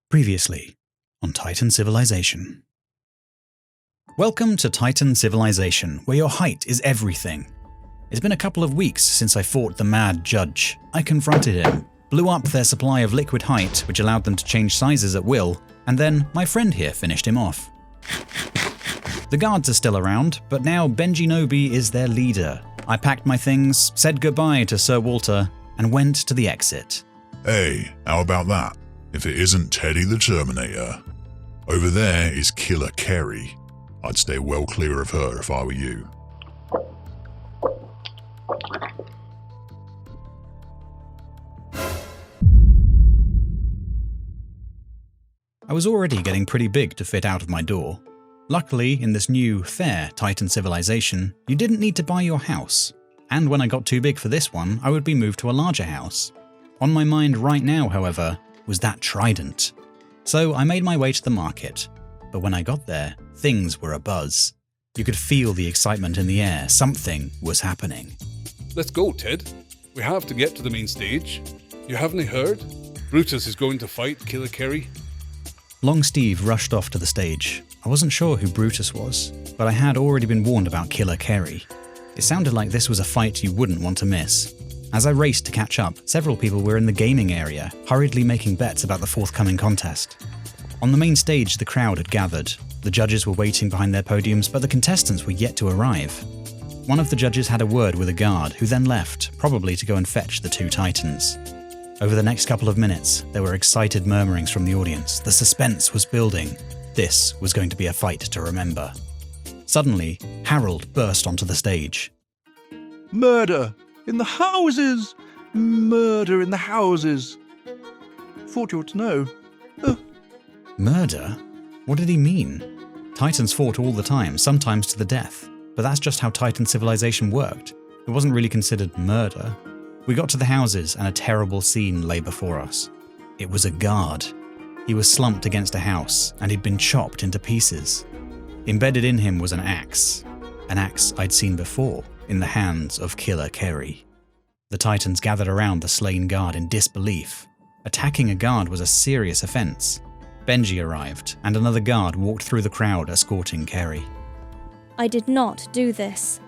Previously on Titan Civilization. Welcome to Titan Civilization, where your height is everything. It's been a couple of weeks since I fought the mad judge. I confronted him, blew up their supply of liquid height, which allowed them to change sizes at will, and then my friend here finished him off. The guards are still around, but now Benji Nobi is their leader. I packed my things, said goodbye to Sir Walter, and went to the exit. Hey, how about that? If it isn't Teddy the Terminator. Over there is Killer Kerry. I'd stay well clear of her if I were you. I was already getting pretty big to fit out of my door. Luckily, in this new, fair Titan Civilization, you didn't need to buy your house. And when I got too big for this one, I would be moved to a larger house. On my mind right now, however, was that trident. So I made my way to the market. But when I got there, things were abuzz. You could feel the excitement in the air. Something was happening. Let's go, Ted. We have to get to the main stage. You haven't heard? Brutus is going to fight Killer Kerry. Long Steve rushed off to the stage. I wasn't sure who Brutus was, but I had already been warned about Killer Kerry. It sounded like this was a fight you wouldn't want to miss. As I raced to catch up, several people were in the gaming area, hurriedly making bets about the forthcoming contest. On the main stage, the crowd had gathered. The judges were waiting behind their podiums, but the contestants were yet to arrive. One of the judges had a word with a guard, who then left, probably to go and fetch the two titans. Over the next couple of minutes, there were excited murmurings from the audience. The suspense was building. This was going to be a fight to remember. Suddenly, Harold burst onto the stage. Murder in the houses! Murder in the houses! Thought you ought to know. Murder? What did he mean? Titans fought all the time, sometimes to the death. But that's just how Titan civilization worked. It wasn't really considered murder. We got to the houses and a terrible scene lay before us. It was a guard. He was slumped against a house and he'd been chopped into pieces. Embedded in him was an axe I'd seen before in the hands of Killer Kerry. The Titans gathered around the slain guard in disbelief. Attacking a guard was a serious offense. Benji arrived, and another guard walked through the crowd escorting Kerry. I did not do this.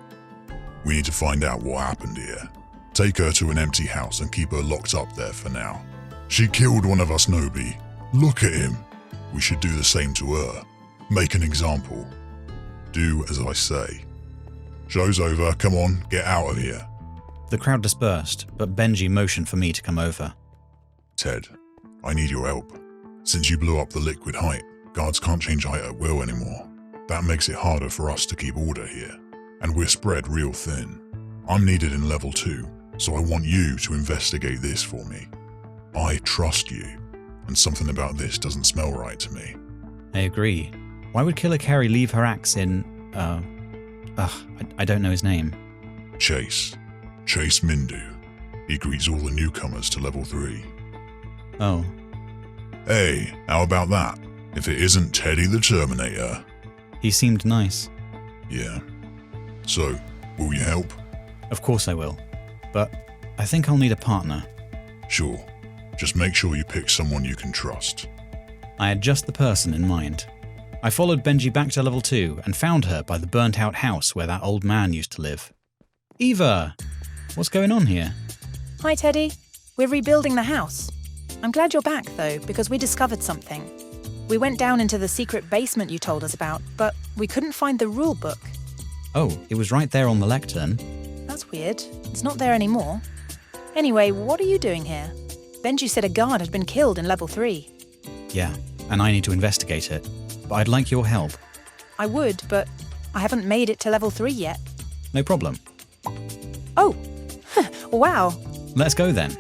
We need to find out what happened here. Take her to an empty house and keep her locked up there for now. She killed one of us, Nobi. Look at him. We should do the same to her. Make an example. Do as I say. Show's over, come on, get out of here. The crowd dispersed, but Benji motioned for me to come over. Ted, I need your help. Since you blew up the liquid height, guards can't change height at will anymore. That makes it harder for us to keep order here, and we're spread real thin. I'm needed in level 2, so I want you to investigate this for me. I trust you, and something about this doesn't smell right to me. I agree. Why would Killer Kerry leave her axe in, I don't know his name. Chase Mindu. He greets all the newcomers to level 3. Oh. Hey, how about that? If it isn't Teddy the Terminator. He seemed nice. Yeah. So, will you help? Of course I will. But I think I'll need a partner. Sure. Just make sure you pick someone you can trust. I had just the person in mind. I followed Benji back to level 2 and found her by the burnt-out house where that old man used to live. Eva! What's going on here? Hi, Teddy. We're rebuilding the house. I'm glad you're back, though, because we discovered something. We went down into the secret basement you told us about, but we couldn't find the rule book. Oh, it was right there on the lectern. That's weird. It's not there anymore. Anyway, what are you doing here? Benji said a guard had been killed in level 3. Yeah, and I need to investigate it. But I'd like your help. I would, but I haven't made it to level 3 yet. No problem. Oh, wow. Let's go then.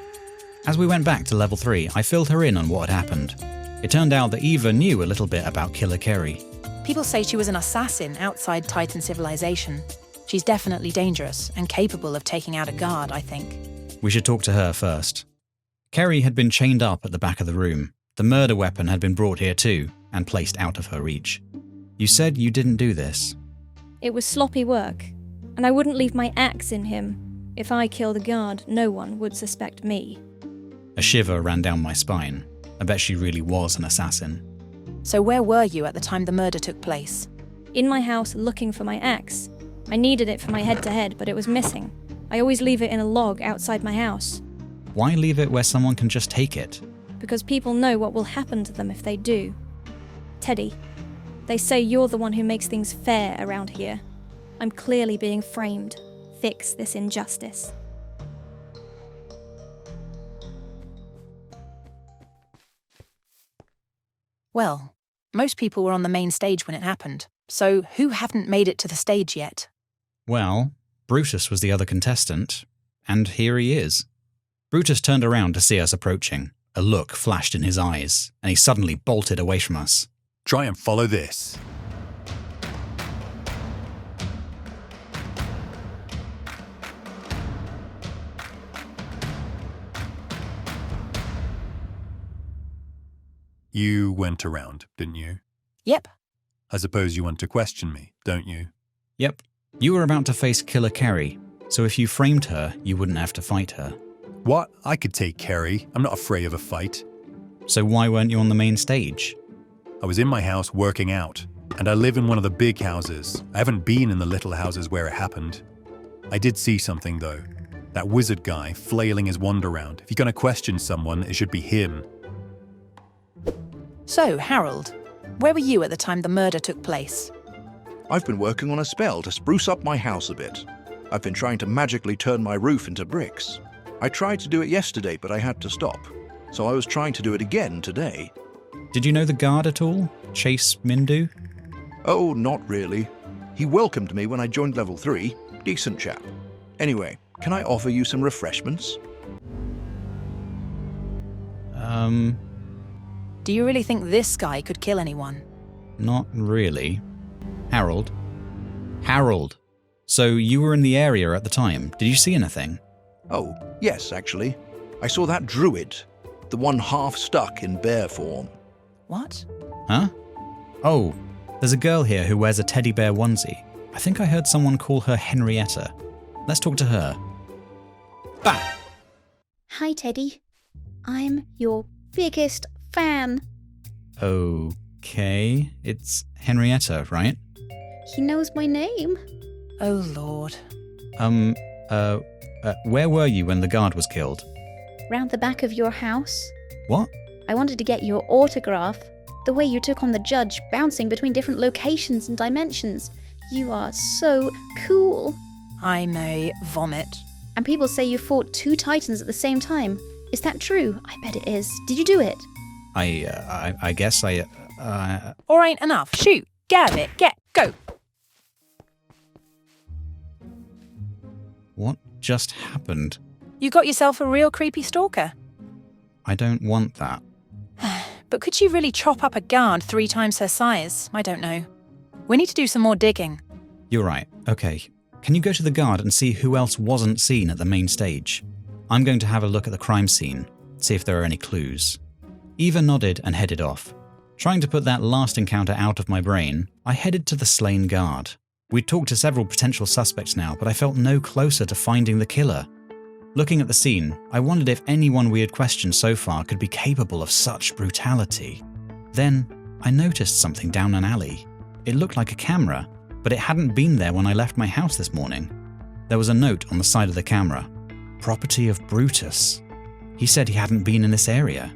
As we went back to level 3, I filled her in on what had happened. It turned out that Eva knew a little bit about Killer Kerry. People say she was an assassin outside Titan civilization. She's definitely dangerous and capable of taking out a guard, I think. We should talk to her first. Kerry had been chained up at the back of the room. The murder weapon had been brought here too, and placed out of her reach. You said you didn't do this. It was sloppy work, and I wouldn't leave my axe in him. If I killed a guard, no one would suspect me. A shiver ran down my spine. I bet she really was an assassin. So where were you at the time the murder took place? In my house looking for my axe. I needed it for my head-to-head, but it was missing. I always leave it in a log outside my house. Why leave it where someone can just take it? Because people know what will happen to them if they do. Teddy, they say you're the one who makes things fair around here. I'm clearly being framed. Fix this injustice. Well, most people were on the main stage when it happened, so who haven't made it to the stage yet? Well, Brutus was the other contestant, and here he is. Brutus turned around to see us approaching. A look flashed in his eyes, and he suddenly bolted away from us. Try and follow this. You went around, didn't you? Yep. I suppose you want to question me, don't you? Yep, you were about to face Killer Kerry, so if you framed her, you wouldn't have to fight her. What? I could take Kerry. I'm not afraid of a fight. So why weren't you on the main stage? I was in my house working out, and I live in one of the big houses. I haven't been in the little houses where it happened. I did see something, though. That wizard guy flailing his wand around. If you're going to question someone, it should be him. So, Harold, where were you at the time the murder took place? I've been working on a spell to spruce up my house a bit. I've been trying to magically turn my roof into bricks. I tried to do it yesterday, but I had to stop. So I was trying to do it again today. Did you know the guard at all? Chase Mindu? Oh, not really. He welcomed me when I joined level 3. Decent chap. Anyway, can I offer you some refreshments? Do you really think this guy could kill anyone? Not really. Harold? Harold! So you were in the area at the time. Did you see anything? Oh, yes, actually. I saw that druid. The one half stuck in bear form. What? Huh? Oh, there's a girl here who wears a teddy bear onesie. I think I heard someone call her Henrietta. Let's talk to her. Bah! Hi, Teddy. I'm your biggest fan. Okay, it's Henrietta, right? He knows my name. Oh, Lord. Where were you when the guard was killed? Round the back of your house. What? I wanted to get your autograph. The way you took on the judge, bouncing between different locations and dimensions. You are so cool. I may vomit. And people say you fought 2 titans at the same time. Is that true? I bet it is. Did you do it? I guess I. All right, enough. Shoot. Get it. Go. What just happened? You got yourself a real creepy stalker. I don't want that. But could you really chop up a guard 3 times her size? I don't know. We need to do some more digging. You're right. Okay. Can you go to the guard and see who else wasn't seen at the main stage? I'm going to have a look at the crime scene, see if there are any clues. Eva nodded and headed off. Trying to put that last encounter out of my brain, I headed to the slain guard. We'd talked to several potential suspects now, but I felt no closer to finding the killer. Looking at the scene, I wondered if anyone we had questioned so far could be capable of such brutality. Then, I noticed something down an alley. It looked like a camera, but it hadn't been there when I left my house this morning. There was a note on the side of the camera. Property of Brutus. He said he hadn't been in this area.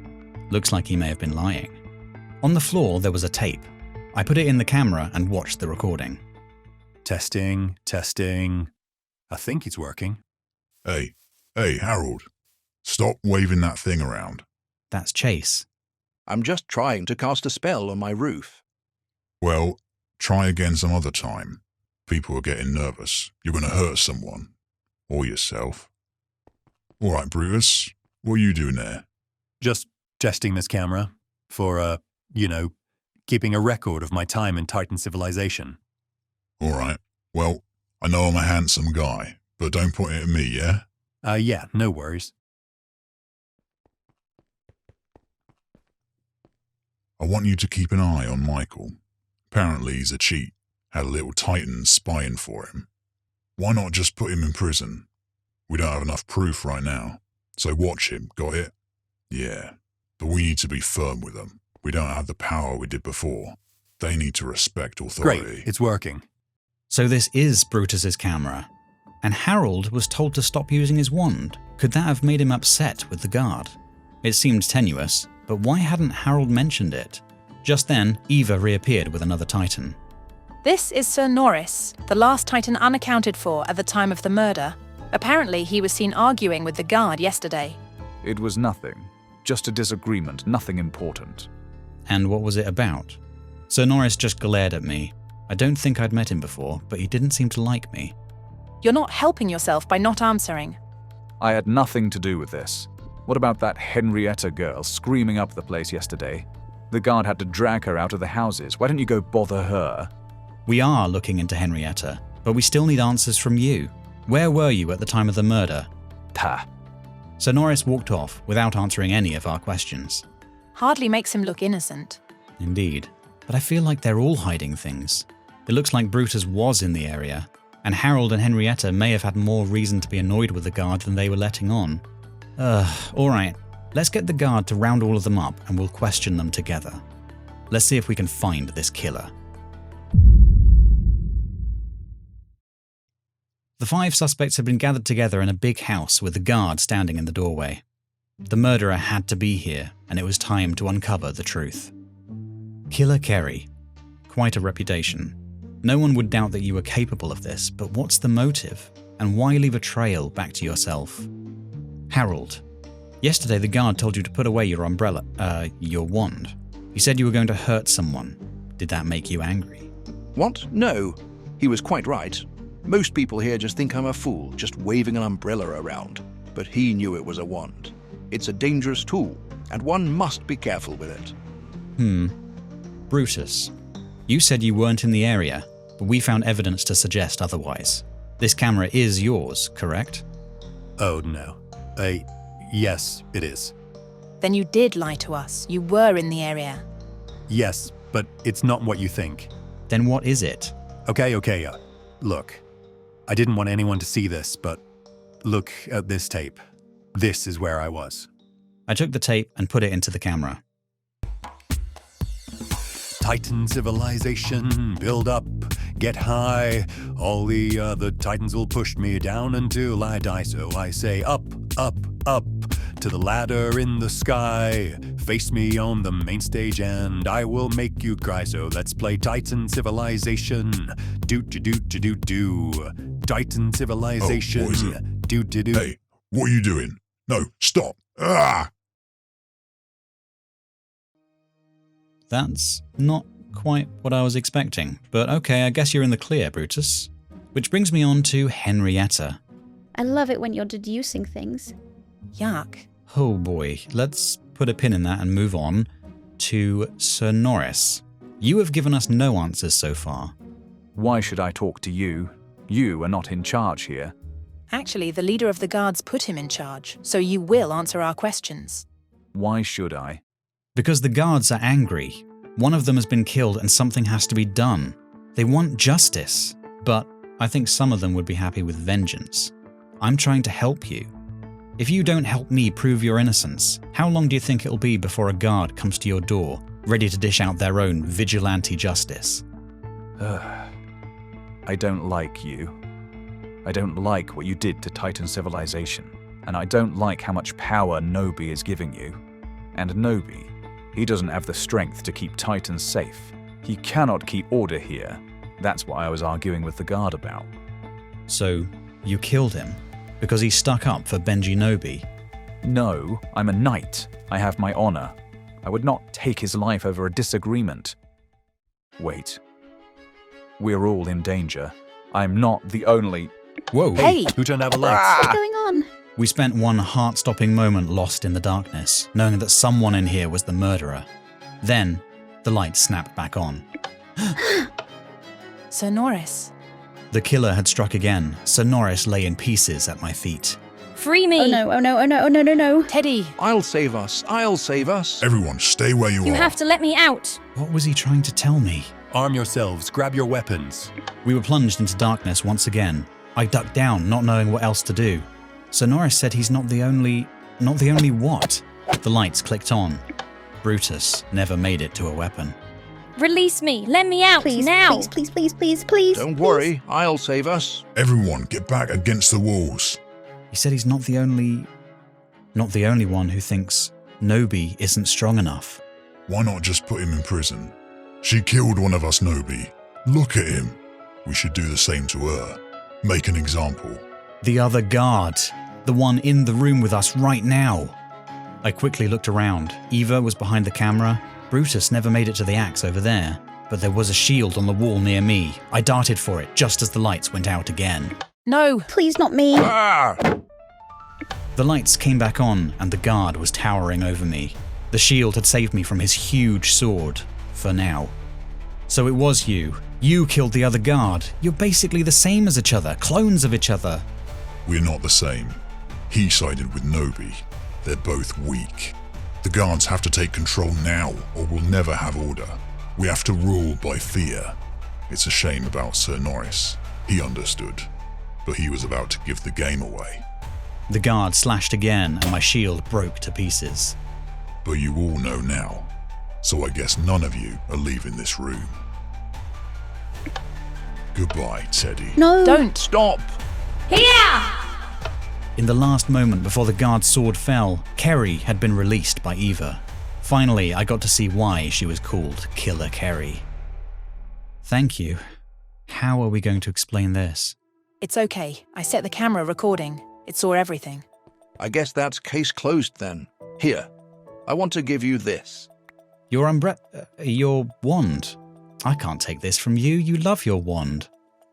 Looks like he may have been lying. On the floor, there was a tape. I put it in the camera and watched the recording. Testing. I think it's working. Hey, Harold. Stop waving that thing around. That's Chase. I'm just trying to cast a spell on my roof. Well, try again some other time. People are getting nervous. You're going to hurt someone. Or yourself. All right, Brutus. What are you doing there? Just testing this camera for, keeping a record of my time in Titan civilization. All right. Well, I know I'm a handsome guy, but don't point it at me, yeah? Yeah, no worries. I want you to keep an eye on Michael. Apparently he's a cheat. Had a little Titan spying for him. Why not just put him in prison? We don't have enough proof right now. So watch him, got it? Yeah. but we need to be firm with them. We don't have the power we did before. They need to respect authority. Great, it's working. So this is Brutus's camera. And Harold was told to stop using his wand. Could that have made him upset with the guard? It seemed tenuous, but why hadn't Harold mentioned it? Just then, Eva reappeared with another Titan. This is Sir Norris, the last Titan unaccounted for at the time of the murder. Apparently, he was seen arguing with the guard yesterday. It was nothing. Just a disagreement, nothing important. And what was it about? Sir Norris just glared at me. I don't think I'd met him before, but he didn't seem to like me. You're not helping yourself by not answering. I had nothing to do with this. What about that Henrietta girl screaming up the place yesterday? The guard had to drag her out of the houses. Why don't you go bother her? We are looking into Henrietta, but we still need answers from you. Where were you at the time of the murder? Pah. Sir Norris walked off without answering any of our questions. Hardly makes him look innocent. Indeed, but I feel like they're all hiding things. It looks like Brutus was in the area, and Harold and Henrietta may have had more reason to be annoyed with the guard than they were letting on. Alright, let's get the guard to round all of them up and we'll question them together. Let's see if we can find this killer. The 5 suspects had been gathered together in a big house with the guard standing in the doorway. The murderer had to be here, and it was time to uncover the truth. Killer Kerry. Quite a reputation. No one would doubt that you were capable of this, but what's the motive? And why leave a trail back to yourself? Harold. Yesterday the guard told you to put away your your wand. He said you were going to hurt someone. Did that make you angry? What? No. He was quite right. Most people here just think I'm a fool, just waving an umbrella around. But he knew it was a wand. It's a dangerous tool, and one must be careful with it. Brutus. You said you weren't in the area, but we found evidence to suggest otherwise. This camera is yours, correct? Oh, no. Yes, it is. Then you did lie to us. You were in the area. Yes, but it's not what you think. Then what is it? Okay, look. I didn't want anyone to see this, but look at this tape. This is where I was. I took the tape and put it into the camera. Titan civilization, build up, get high. All the other titans will push me down until I die. So I say up, up, up, to the ladder in the sky. Face me on the main stage and I will make you cry. So let's play Titan civilization. Do. Titan civilization. Oh, poison. Do. Hey, what are you doing? No, stop. Ah! That's not quite what I was expecting, but okay, I guess you're in the clear, Brutus. Which brings me on to Henrietta. I love it when you're deducing things. Yuck. Oh boy, let's put a pin in that and move on to Sir Norris. You have given us no answers so far. Why should I talk to you? You are not in charge here. Actually, the leader of the guards put him in charge, so you will answer our questions. Why should I? Because the guards are angry. One of them has been killed and something has to be done. They want justice, but I think some of them would be happy with vengeance. I'm trying to help you. If you don't help me prove your innocence, how long do you think it'll be before a guard comes to your door, ready to dish out their own vigilante justice? I don't like you. I don't like what you did to Titan civilization, and I don't like how much power Nobi is giving you. And Nobi, he doesn't have the strength to keep Titans safe. He cannot keep order here. That's what I was arguing with the guard about. So, you killed him? Because he stuck up for Benji Nobi? No, I'm a knight. I have my honor. I would not take his life over a disagreement. Wait. We're all in danger. I'm not the only... Whoa! Hey! Who turned out the lights? What's going on? We spent one heart-stopping moment lost in the darkness, knowing that someone in here was the murderer. Then, the lights snapped back on. Sir Norris. The killer had struck again. Sir Norris lay in pieces at my feet. Free me! Oh no. Teddy. I'll save us. Everyone, stay where you You are. have to let me out! What was he trying to tell me? Arm yourselves, grab your weapons. We were plunged into darkness once again. I ducked down, not knowing what else to do. Sir Norris said he's not the only what? The lights clicked on. Brutus never made it to a weapon. Release me! Let me out Please, now! please. Don't worry, I'll save us. Everyone, get back against the walls. He said he's not the only one who thinks Nobi isn't strong enough. Why not just put him in prison? She killed one of us, Nobi. Look at him. We should do the same to her. Make an example. The other guard. The one in the room with us right now. I quickly looked around. Eva was behind the camera. Brutus never made it to the axe over there. But there was a shield on the wall near me. I darted for it just as the lights went out again. No! Please, not me. Ah! The lights came back on and the guard was towering over me. The shield had saved me from his huge sword. For now. So it was you. You killed the other guard. You're basically the same as each other. Clones of each other. We're not the same. He sided with Nobi. They're both weak. The guards have to take control now, or we'll never have order. We have to rule by fear. It's a shame about Sir Norris. He understood, but he was about to give the game away. The guard slashed again, and my shield broke to pieces. But you all know now, so I guess none of you are leaving this room. Goodbye, Teddy. No. Don't! Stop! In the last moment before the guard's sword fell, Kerry had been released by Eva. Finally, I got to see why she was called Killer Kerry. Thank you. How are we going to explain this? It's okay. I set the camera recording. It saw everything. I guess that's case closed then. Here, I want to give you this. Your your wand. I can't take this from you. You love your wand.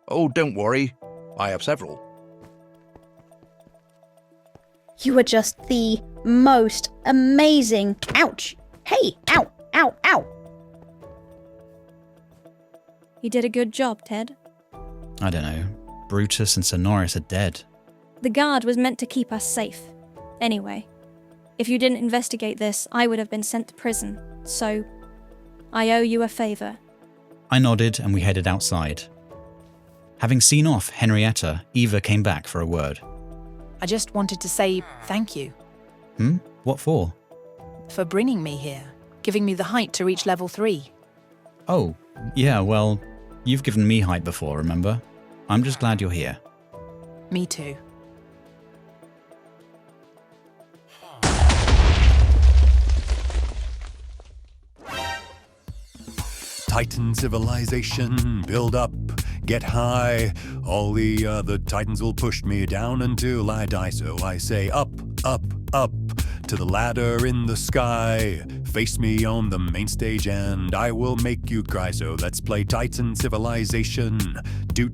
Oh, don't worry. I have several. You are just the most amazing. Ouch. Hey, ow, ow, ow. You did a good job, Ted. I don't know. Brutus and Sir Norris are dead. The guard was meant to keep us safe. Anyway, if you didn't investigate this, I would have been sent to prison. So, I owe you a favour. I nodded and we headed outside. Having seen off Henrietta, Eva came back for a word. I just wanted to say thank you What for? for bringing me here, giving me the height to reach level 3. Oh, yeah, well, you've given me height before, remember? I'm just glad you're here. Me too. Titan civilization, build up, get high. All the other titans will push me down until I die. So I say up, up, up, to the ladder in the sky. Face me on the main stage and I will make you cry. So let's play Titan civilization. Do.